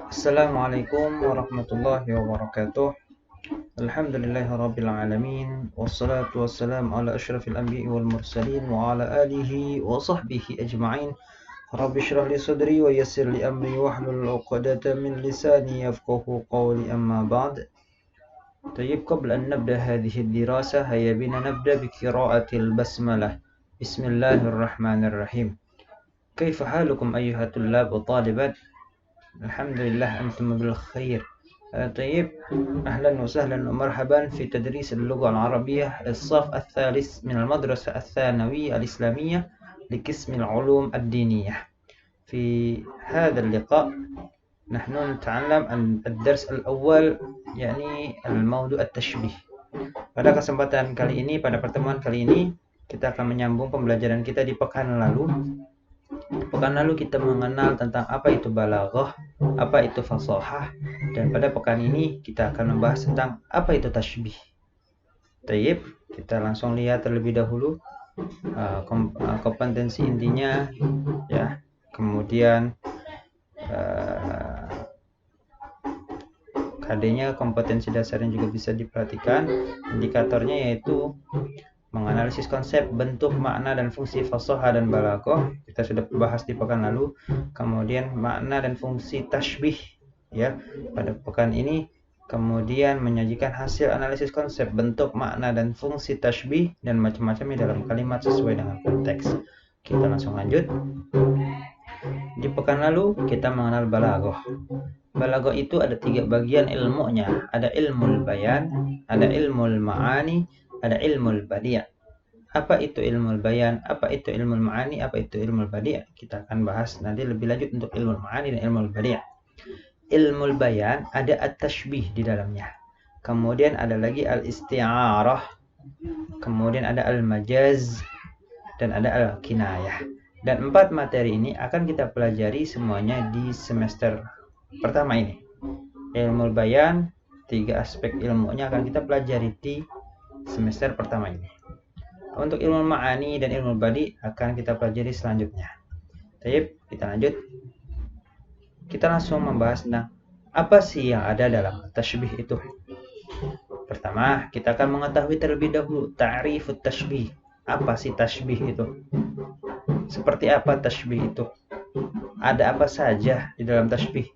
Assalamualaikum warahmatullahi wabarakatuh. Alhamdulillahirrabbilalamin. Wassalatu wassalamu ala ashrafil anbiya'i wal mursalin wa ala alihi wa sahbihi ajma'in. Rabbi shrah li sadri wa yassir li amri wahlul 'uqdatam min lisani yafqahu qawli amma ba'd. طيب قبل أن نبدأ هذه الدراسة هيا بنا نبدأ بقراءة البسملة. بسم الله الرحمن الرحيم. كيف حالكم أيها الطلاب والطالبات؟ Alhamdulillah antum bil khair. طيب أهلا وسهلا ومرحبا في تدريس اللغة العربية الصف الثالث من المدرسة الثانوية الإسلامية لقسم العلوم الدينية. في هذا اللقاء نحن نتعلم الدرس الأول يعني الموضوع التشبيه. Pada kesempatan kali ini, pada pertemuan kali ini, kita akan menyambung pembelajaran kita di pekan lalu. Pekan lalu kita mengenal tentang apa itu balaghah, apa itu fasahah, dan pada pekan ini kita akan membahas tentang apa itu tashbih. Tayyib, kita langsung lihat terlebih dahulu kompetensi intinya, ya. Kemudian KD-nya, kompetensi dasarnya juga bisa diperhatikan. Indikatornya yaitu menganalisis konsep, bentuk, makna, dan fungsi fasahah dan balaghah. Kita sudah bahas di pekan lalu. Kemudian makna dan fungsi tashbih, ya, pada pekan ini. Kemudian menyajikan hasil analisis konsep, bentuk, makna, dan fungsi tashbih dan macam-macamnya dalam kalimat sesuai dengan konteks. Kita langsung lanjut. Di pekan lalu kita mengenal balaghah. Balaghah itu ada 3 bagian ilmunya. Ada ilmul bayan, ada ilmul ma'ani, ada ilmul badi'. Apa itu ilmul bayan? Apa itu ilmul ma'ani? Apa itu ilmul badi'? Kita akan bahas nanti lebih lanjut untuk ilmul ma'ani dan ilmul badi'. Ilmul bayan ada at-tashbih di dalamnya. Kemudian ada lagi al-isti'arah. Kemudian ada al-majaz dan ada al-kinayah. Dan 4 materi ini akan kita pelajari semuanya di semester pertama ini. Ilmul bayan, 3 aspek ilmunya akan kita pelajari di semester pertama ini. Untuk ilmu ma'ani dan ilmu badi akan kita pelajari selanjutnya. Baik, kita lanjut. Kita langsung membahas tentang apa sih yang ada dalam tashbih itu. Pertama, kita akan mengetahui terlebih dahulu ta'rifut tashbih. Apa sih tashbih itu? Seperti apa tashbih itu? Ada apa saja di dalam tashbih?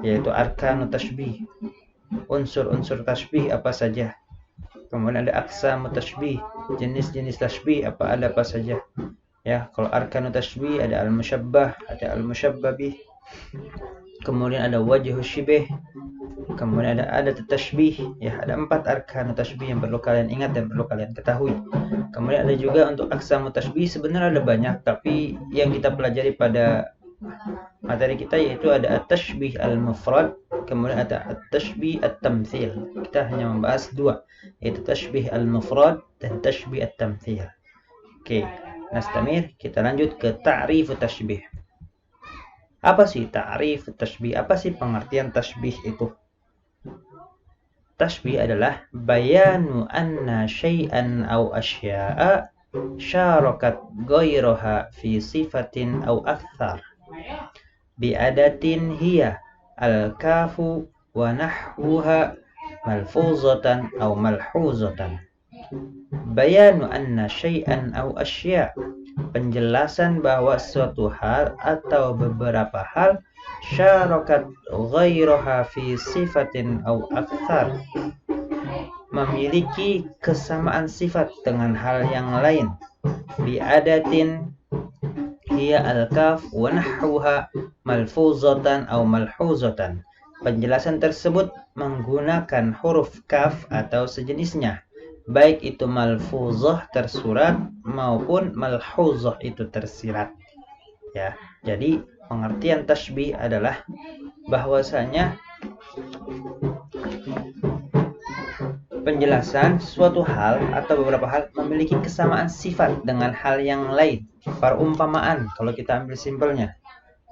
Yaitu arkanut tashbih. Unsur-unsur tashbih apa saja? Kemudian ada aqsam tashbih, jenis-jenis tashbih ada apa saja. Ya, kalau arkanut tashbih ada al-musyabbah, ada al-musyabbah bih. Kemudian ada wajhu syibih. Kemudian ada adat tashbih, ya, ada 4 arkanut tashbih yang perlu kalian ingat dan perlu kalian ketahui. Kemudian ada juga untuk aqsam tashbih, sebenarnya ada banyak, tapi yang kita pelajari pada materi kita yaitu ada at-tashbih al-mufrad, kemudian ada at-tashbih at-tamthil. Kita hanya membahas 2, yaitu tashbih al-mufrad dan tashbih at-tamthil. Oke, nastamir, kita lanjut ke ta'rif tashbih. Apa sih ta'rif tashbih? Apa sih pengertian tashbih itu? Tashbih adalah bayanu anna syai'an aw asya'a syarakat ghairaha fi sifatin aw akthar bi'adatin hiya al-kafu wa nahwuha malfuzatan aw malhuzatan. Bayanu anna syai'an aw asya', penjelasan bahwa suatu hal atau beberapa hal syarakat ghairaha fi sifatin aw akthar, memiliki kesamaan sifat dengan hal yang lain. Bi'adatin hiya al-kaf wa nahwuha malfuzatan aw malhuzatan. Penjelasan tersebut menggunakan huruf kaf atau sejenisnya, baik itu malfuzah tersurat maupun malhuzah itu tersirat. Ya, jadi pengertian tashbih adalah bahwasanya penjelasan suatu hal atau beberapa hal memiliki kesamaan sifat dengan hal yang lain. Perumpamaan, kalau kita ambil simpelnya,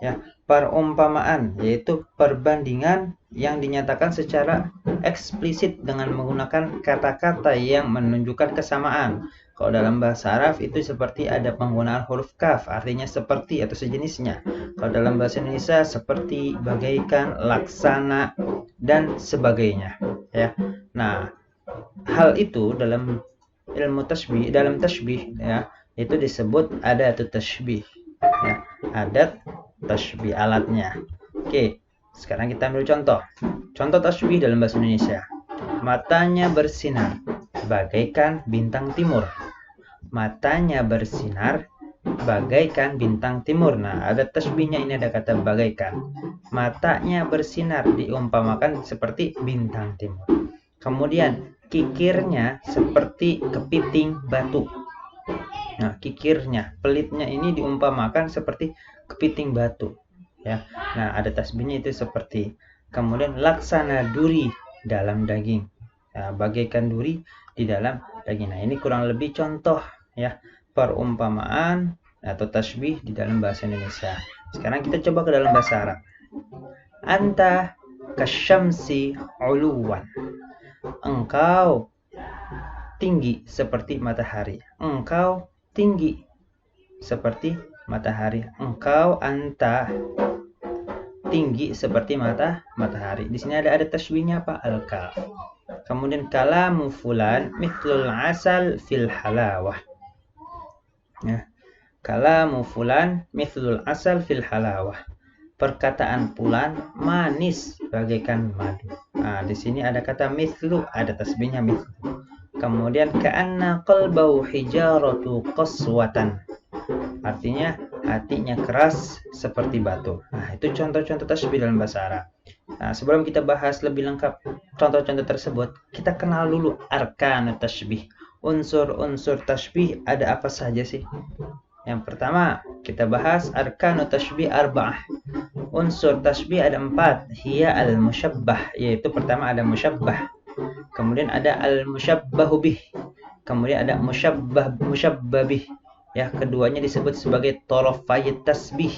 ya, perumpamaan yaitu perbandingan yang dinyatakan secara eksplisit dengan menggunakan kata-kata yang menunjukkan kesamaan. Kalau dalam bahasa Arab itu seperti ada penggunaan huruf kaf, artinya seperti atau sejenisnya. Kalau dalam bahasa Indonesia seperti, bagaikan, laksana, dan sebagainya. Ya. Nah, hal itu dalam ilmu tasbih, dalam tasbih ya, itu disebut adat tasbih. Ya, adat tasbih, alatnya. Oke, sekarang kita ambil contoh. Contoh tasbih dalam bahasa Indonesia. Matanya bersinar bagaikan bintang timur. Matanya bersinar bagaikan bintang timur. Nah, ada tasbihnya ini, ada kata bagaikan. Matanya bersinar diumpamakan seperti bintang timur. Kemudian kikirnya seperti kepiting batu. Nah, kikirnya, pelitnya ini diumpamakan seperti kepiting batu. Ya. Nah, ada tasbihnya itu seperti. Kemudian laksana duri dalam daging. Nah, bagaikan duri di dalam daging. Nah, ini kurang lebih contoh ya perumpamaan atau tasbih di dalam bahasa Indonesia. Sekarang kita coba ke dalam bahasa Arab. Anta kasyamsi uluwan. Engkau tinggi seperti matahari. Engkau tinggi seperti matahari. Engkau, anta, tinggi seperti matahari. Di sini ada tasbihnya apa? Al-kaf. Kemudian kalamu fulan mithlul asal fil halawah. Ya. Kalamu fulan mithlul asal fil halawah. Perkataan fulan manis bagaikan madu. Nah, di sini ada kata mithlu, ada tasbihnya mithlu. Kemudian ka'anna qalbahu hijaratu qaswatan. Artinya hatinya keras seperti batu. Nah, itu contoh-contoh tasbih dalam bahasa Arab. Nah, sebelum kita bahas lebih lengkap contoh-contoh tersebut, kita kenal dulu arkanut tasbih. Unsur-unsur tasbih ada apa saja sih? Yang pertama, kita bahas arkanut tasbih arba'ah. Unsur tasbih ada 4. Hiya al-musyabbah, yaitu pertama ada musyabbah. Kemudian ada al-musyabbahu bih. Kemudian ada musyabbabih. Ya, keduanya disebut sebagai tarafai tasbih.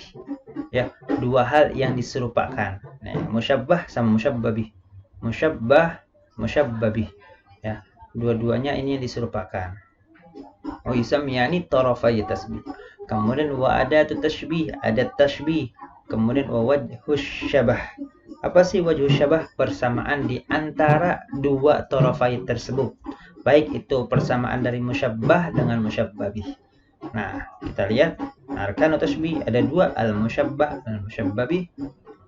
Ya, dua hal yang diserupakan. Nah, musyabbah sama musyabbabih. Musyabbah, musyabbabih. Ya, dua-duanya ini yang diserupakan. Oh, yusamiyani tarafai tasbih. Kemudian wa adatut tasbih, adat tasbih. Kemudian wa wajhus syabah. Apa sih wajhus syabah? Persamaan di antara dua tarafai tersebut. Baik itu persamaan dari musyabbah dengan musyabbabih. Nah, kita lihat arkanut tasbih ada 2, al-musyabbah dan al-musyabbabih.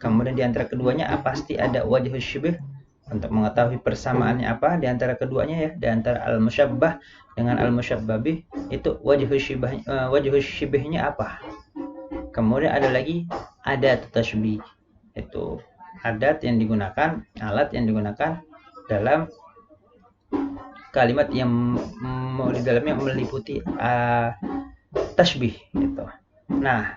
Kemudian di antara keduanya pasti ada wajhus syabah. Untuk mengetahui persamaannya apa di antara keduanya ya, di antara al-musyabbah dengan al-musyabbabih itu wajhus syibahnya apa? Kemudian ada lagi adat tasbih. Itu adat yang digunakan, alat yang digunakan dalam kalimat yang di dalamnya meliputi tasbih gitu. Nah,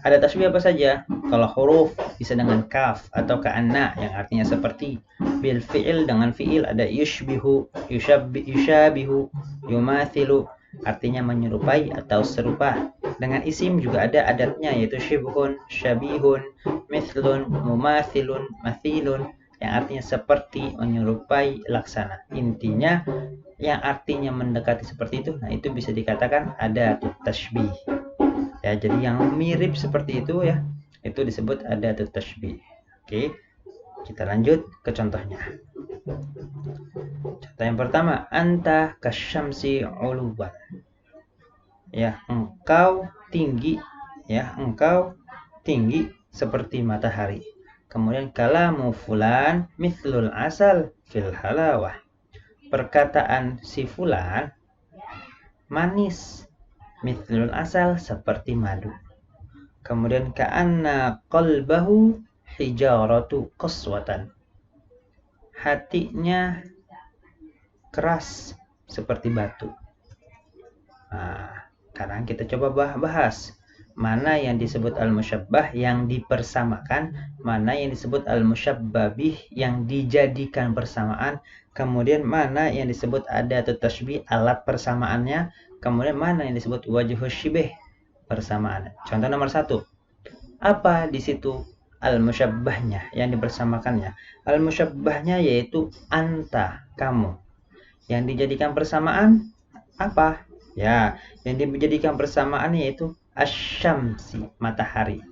ada tasbih apa saja? Kalau huruf bisa dengan kaf atau ka'anna yang artinya seperti. Bil fi'il dengan fi'il ada yushbihu, yushabihu, yumathilu artinya menyerupai atau serupa. Dengan isim juga ada adatnya yaitu syibhun, syabihun, mithlun, mumathilun, mathilun yang artinya seperti, menyerupai, laksana. Intinya yang artinya mendekati seperti itu, nah itu bisa dikatakan ada tasbih. Ya, jadi yang mirip seperti itu ya, itu disebut ada tasbih. Oke, kita lanjut ke contohnya. Contoh yang pertama, anta kasyamsi uluwan. Ya, engkau tinggi, ya, engkau tinggi seperti matahari. Kemudian kalamu fulan mithlul asal fil halawah. Perkataan si fulan manis mithlul asal seperti madu. Kemudian ka'anna qalbahu hijaratu qaswatan. Hatinya keras seperti batu. Nah, sekarang kita coba bahas mana yang disebut al-musyabbah yang dipersamakan, mana yang disebut al-musyabbabih yang dijadikan persamaan, kemudian mana yang disebut adatut tasbih alat persamaannya, kemudian mana yang disebut wajhus syibah persamaan. Contoh nomor 1. Apa di situ al-musyabbahnya yang dipersamakannya? Al-musyabbahnya yaitu anta, kamu. Yang dijadikan persamaan apa? Ya, yang dijadikan persamaan yaitu asyamsi, matahari.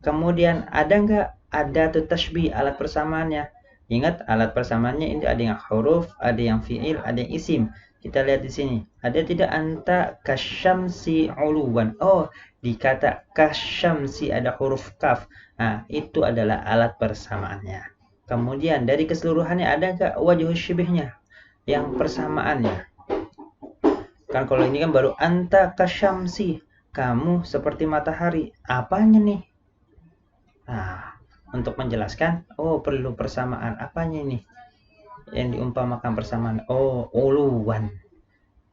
Kemudian ada tuh tashbih alat persamaannya. Ingat alat persamaannya ini ada yang huruf, ada yang fiil, ada yang isim. Kita lihat di sini. Ada tidak anta kasyamsi uluwan. Oh, di kata kasyamsi ada huruf kaf. Nah, itu adalah alat persamaannya. Kemudian dari keseluruhannya ada enggak wajh syibihnya? Yang persamaannya. Kan kalau ini kan baru anta kasyamsi. Kamu seperti matahari. Apanya nih? Nah, untuk menjelaskan, oh perlu persamaan. Apanya ini? Yang diumpamakan persamaan. Oh, uluwan.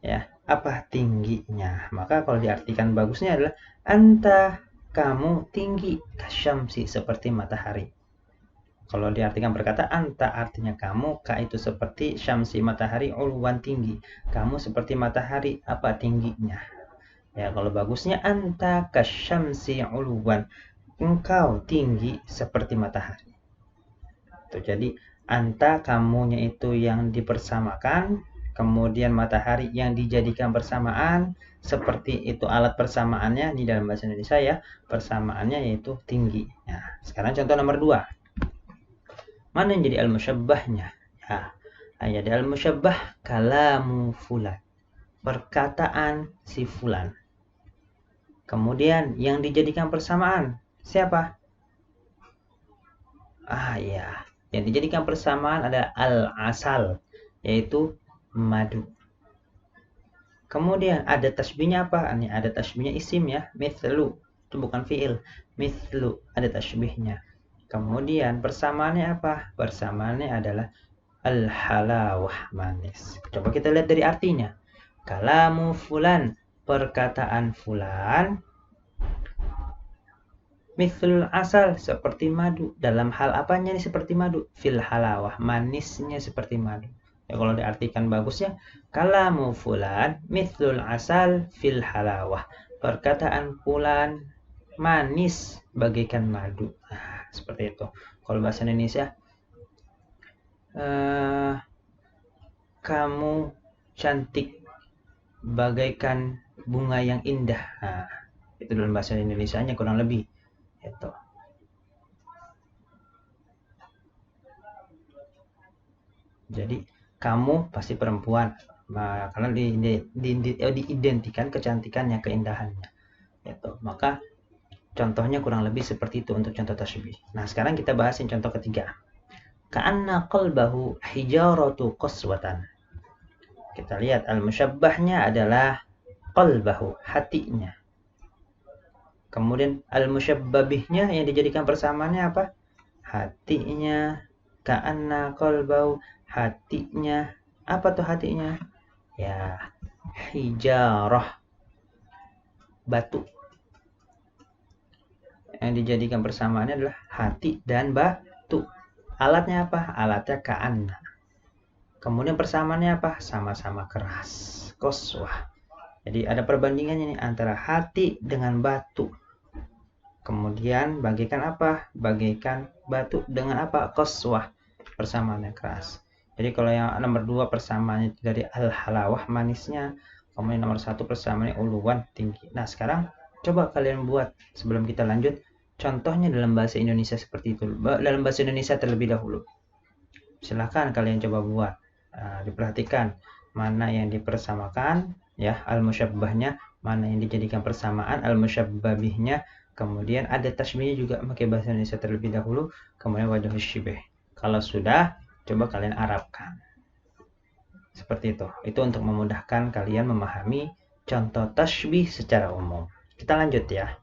Ya, apa tingginya? Maka kalau diartikan bagusnya adalah anta, kamu tinggi, kasyamsi seperti matahari. Kalau diartikan berkata anta artinya kamu, ka itu seperti syamsi matahari, uluwan tinggi. Kamu seperti matahari, apa tingginya? Ya, kalau bagusnya anta kasyamsi uluwan. Engkau tinggi seperti matahari. Tuh, jadi anta kamunya itu yang dipersamakan, kemudian matahari yang dijadikan persamaan, seperti itu alat persamaannya di dalam bahasa Indonesia ya, persamaannya yaitu tinggi. Nah, sekarang contoh nomor 2. Mana yang jadi al-musyabbahnya? Ya, ayat al-musyabbah kalamu fulan. Perkataan si fulan. Kemudian yang dijadikan persamaan siapa? Ya, yang dijadikan persamaan ada al-asal, yaitu madu. Kemudian ada tasbihnya apa? Ini ada tasbihnya isim ya, mithlu. Itu bukan fiil. Mithlu, ada tasbihnya. Kemudian persamaannya apa? Persamaannya adalah al-halawah, manis. Coba kita lihat dari artinya. Kalamu fulan, perkataan fulan. Mithlul asal, seperti madu. Dalam hal apanya nih seperti madu? Fil halawah, manisnya seperti madu. Ya, kalau diartikan bagusnya, kalamu fulan mithlul asal fil halawah. Perkataan fulan manis bagaikan madu. Nah, seperti itu. Kalau bahasa Indonesia, kamu cantik bagaikan bunga yang indah. Nah, itu dalam bahasa Indonesianya kurang lebih. Itu. Jadi kamu pasti perempuan, karena diidentikan kecantikannya, keindahannya. Itu. Maka contohnya kurang lebih seperti itu untuk contoh tasbih. Nah, sekarang kita bahasin contoh ketiga. Ka'anna qalbahu hijaratu qaswatan. Kita lihat al-musyabbahnya adalah qalbahu, hatinya. Kemudian al-musyabbabihnya yang dijadikan persamaannya apa? Hatinya. Ka'anna qalbahu, hatinya. Apa tuh hatinya? Ya, hijarah, batu. Yang dijadikan persamaannya adalah hati dan batu. Alatnya apa? Alatnya ka'anna. Kemudian persamaannya apa? Sama-sama keras. Qaswah. Jadi ada perbandingannya nih antara hati dengan batu. Kemudian bagaikan apa? Bagaikan batu dengan apa? Qaswah. Persamaannya keras. Jadi kalau yang nomor 2 persamaannya dari al-halawah, manisnya. Kemudian nomor 1 persamaannya uluwan, tinggi. Nah, sekarang coba kalian buat sebelum kita lanjut. Contohnya dalam bahasa Indonesia seperti itu. Dalam bahasa Indonesia terlebih dahulu. Silahkan kalian coba buat. Diperhatikan mana yang dipersamakan ya, al-musyabbahnya, mana yang dijadikan persamaan, al-musyabbabihnya. Kemudian ada tasbihnya juga pakai bahasa Indonesia terlebih dahulu, kemudian wajh syibih. Kalau sudah, coba kalian arabkan. Seperti itu. Itu untuk memudahkan kalian memahami contoh tasbih secara umum. Kita lanjut ya.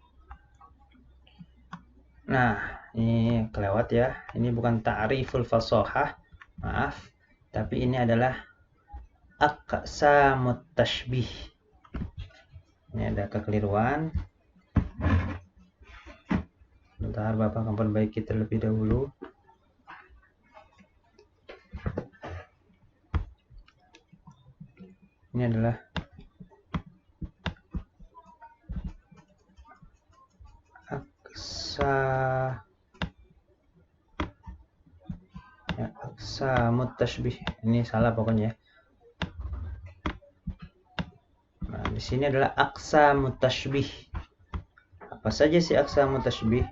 Nah, ini kelewat ya. Ini bukan ta'riful fasahah, maaf. Tapi ini adalah aqsamut tashbih. Ini ada kekeliruan. Bentar, Bapak akan perbaiki terlebih dahulu. Ini adalah aqsamut tashbih. Ini salah pokoknya ya. Nah, di sini adalah aqsamut tashbih. Apa saja sih aqsamut tashbih?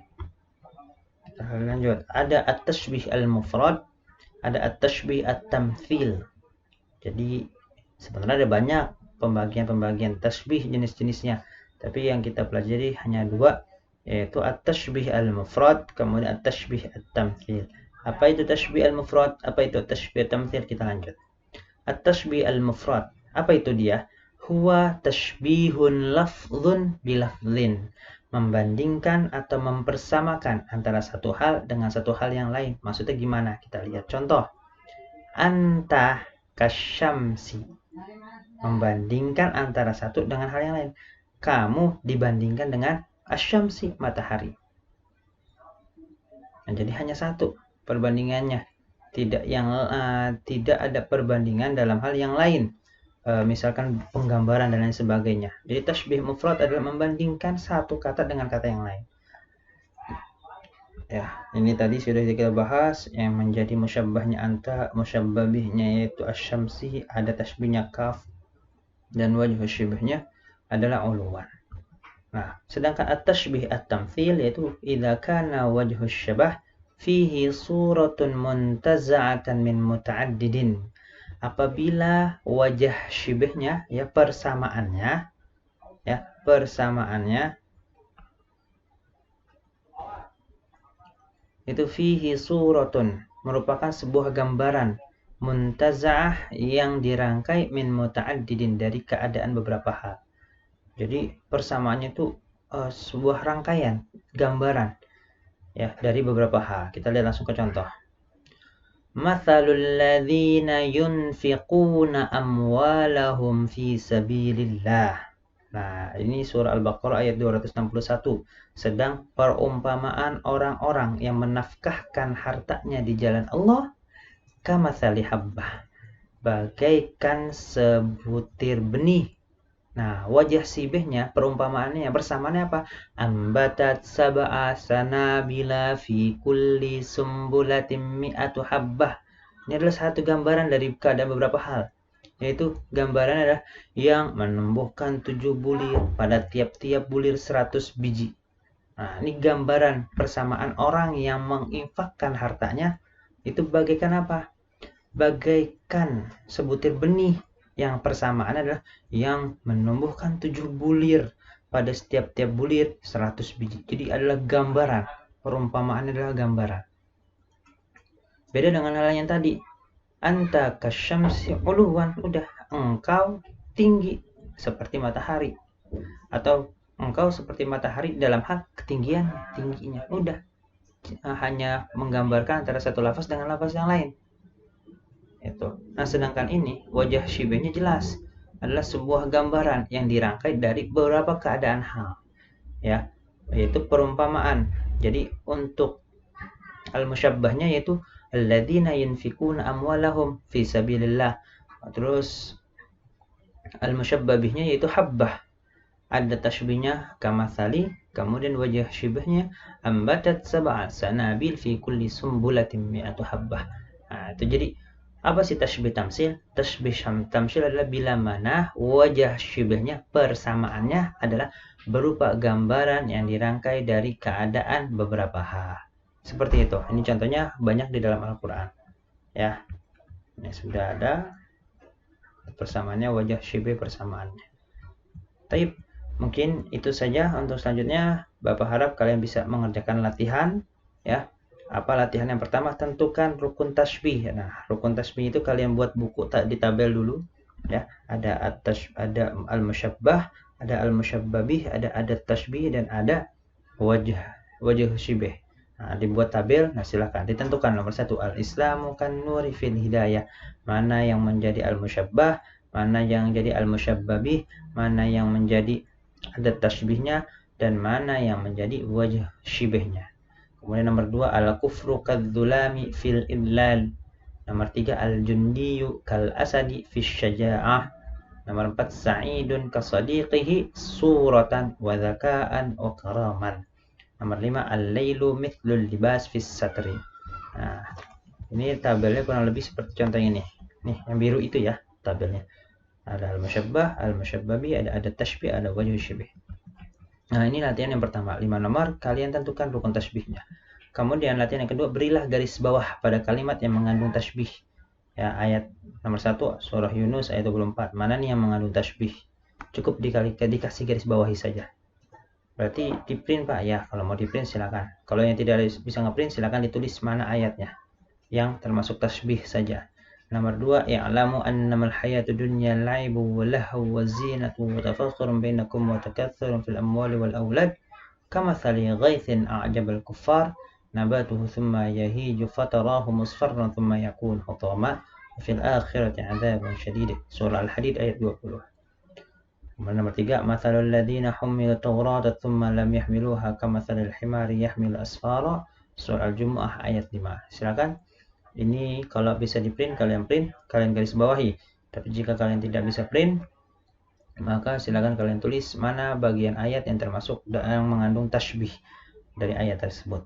Kita lanjut. Ada at-tashbih al-mufrad, ada at-tashbih at-tamthil. Jadi sebenarnya ada banyak pembagian-pembagian tashbih jenis-jenisnya, tapi yang kita pelajari hanya dua, yaitu at-tashbih al-mufrad, kemudian at-tashbih at-tamthil. Apa itu tashbih al-mufrad? Apa itu tashbih at-tamthil? Kita lanjut. At-tashbih al-mufrad, apa itu dia? Huwa tashbihun lafdhun bilafdhin, membandingkan atau mempersamakan antara satu hal dengan satu hal yang lain. Maksudnya gimana? Kita lihat contoh. Anta kasyamsi, membandingkan antara satu dengan hal yang lain. Kamu dibandingkan dengan asyamsi, matahari. Nah, jadi hanya satu perbandingannya, tidak ada perbandingan dalam hal yang lain. Misalkan penggambaran dan lain sebagainya. Jadi tashbih mufrad adalah membandingkan satu kata dengan kata yang lain. Ya, ini tadi sudah kita bahas yang menjadi musyabbahnya anta, musyabbabihnya yaitu asyamsi, ada tashbihnya kaf, dan wajh syibhnya adalah uluwan. Nah, sedangkan at-tashbih at-tamthil yaitu idza kana wajhu syabah fihi suratun muntaza'atan min muta'addidin. Apabila wajah syibhnya, ya persamaannya itu fihi suratun, merupakan sebuah gambaran, muntaza'ah yang dirangkai min muta'addidin, dari keadaan beberapa hal. Jadi persamaannya itu sebuah rangkaian gambaran ya dari beberapa hal. Kita lihat langsung ke contoh. Mathalul ladzina yunfiquna amwalahum fi sabilillah. Nah, ini surah Al-Baqarah ayat 261. Sedang perumpamaan orang-orang yang menafkahkan hartanya di jalan Allah, kamatsali habbah, bagaikan sebutir benih. Nah, wajah sibihnya, perumpamaannya, persamaannya apa? Ambatat sab'a sanabila fi kulli sumbulatin mi'atu habbah. Ini adalah satu gambaran dari keadaan beberapa hal. Yaitu gambaran adalah yang menumbuhkan 7 bulir, pada tiap-tiap bulir 100 biji. Nah, ini gambaran persamaan orang yang menginfakkan hartanya, itu bagaikan apa? Bagaikan sebutir benih, yang persamaan adalah yang menumbuhkan 7 bulir, pada setiap-tiap bulir 100 biji. Jadi adalah gambaran, perumpamaan adalah gambaran. Beda dengan hal yang tadi. Anta kasyamsi uluwan, udah, engkau tinggi seperti matahari, atau engkau seperti matahari dalam hal tingginya, udah, hanya menggambarkan antara satu lafaz dengan lafaz yang lain. Itu. Nah, sedangkan ini wajah syibhnya jelas, adalah sebuah gambaran yang dirangkai dari beberapa keadaan hal, ya, yaitu perumpamaan. Jadi untuk al-musyabbahnya yaitu alladzina yunfikuna amwalahum fi sabilillah. Terus al-musyabbabihnya yaitu habbah, ada tashbihnya kamathali, kemudian wajah syibhnya ambatat sab'a sanabil fi kulli sumbulatin mi'atu habbah. Nah, itu jadi apa sih tashbih tamsil? Tashbih tamsil adalah bila mana wajah syibhnya, persamaannya adalah berupa gambaran yang dirangkai dari keadaan beberapa hal. Seperti itu. Ini contohnya banyak di dalam Al-Quran. Ya, ini sudah ada persamaannya, wajah syibh persamaannya. Taib, mungkin itu saja untuk selanjutnya. Bapak harap kalian bisa mengerjakan latihan. Ya, apa latihan yang pertama? Tentukan rukun tasbih. Nah, rukun tasbih itu kalian buat buku di tabel dulu. Ya, ada al-musyabbah, ada al-musyabbabih, ada tasbih, dan ada wajah syibh. Nah, dibuat tabel. Nah, silakan ditentukan. Nomor 1, al-islamu kan nuri fil hidayah, mana yang menjadi al-musyabbah, mana yang jadi al-musyabbabih, mana yang menjadi ada tasbihnya, dan mana yang menjadi wajah syibhnya. Kemudian nomor 2, al-kufru kadzulami fil idlal. Nomor 3, al-jundiyu kal asadi fis syaja'ah. Nomor 4, sa'idun kasadiqihi suratan wa dzaka'an wa karaman. Nomor 5, al-lailu mithlul libas fis satri. Nah, ini tabelnya kurang lebih seperti contoh ini. Nih, yang biru itu ya tabelnya. Ada al-musyabbah, al-musyabbah bi, ada tashbih, ada wajh syibih. Nah, ini latihan yang pertama, 5 nomor, kalian tentukan rukun tasbihnya. Kemudian latihan yang kedua, berilah garis bawah pada kalimat yang mengandung tasbih. Ya, ayat nomor 1 surah Yunus ayat 24. Mana nih yang mengandung tasbih? Cukup dikasih garis bawahi saja. Berarti di print Pak ya, kalau mau di print silakan. Kalau yang tidak bisa ngeprint silakan ditulis mana ayatnya yang termasuk tasbih saja. Nomor 2, i'lamu annamal hayatud dunya la'ibu wa lahu wa zinatu wa tafakhurun bainakum wa takathurun fil amwali wal aulad kamathali ghaithin a'jabal kuffar nabatuhu thumma yahiju fatarahu musfarran thumma yakun hutama wa fil akhirati 'adzabun syadid. Surah Al-Hadid ayat 20. Nomor 3, mathalul ladzina humilu tawrata thumma lam yahmiluha kamathalil himari yahmilu asfara. Surah Al-Jumu'ah ayat 5. Silakan. Ini kalau bisa di print, kalian garis bawahi. Tapi jika kalian tidak bisa print, maka silakan kalian tulis mana bagian ayat yang termasuk yang mengandung tasbih dari ayat tersebut.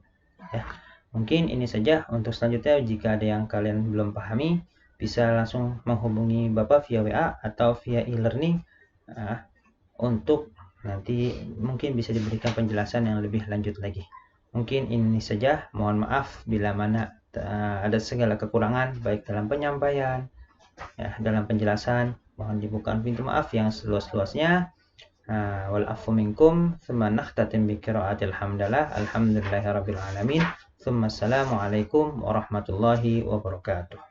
Ya. Mungkin ini saja. Untuk selanjutnya, jika ada yang kalian belum pahami, bisa langsung menghubungi Bapak via WA atau via e-learning untuk nanti mungkin bisa diberikan penjelasan yang lebih lanjut lagi. Mungkin ini saja. Mohon maaf bila mana ada segala kekurangan baik dalam penyampaian, ya, dalam penjelasan. Mohon dibuka pintu maaf yang seluas-luasnya. Wal afu minkum. Thumma nakhtatim bi qiraatil hamdalah. Alhamdulillahirabbil alamin. Thumma assalamu alaikum warahmatullahi wabarakatuh.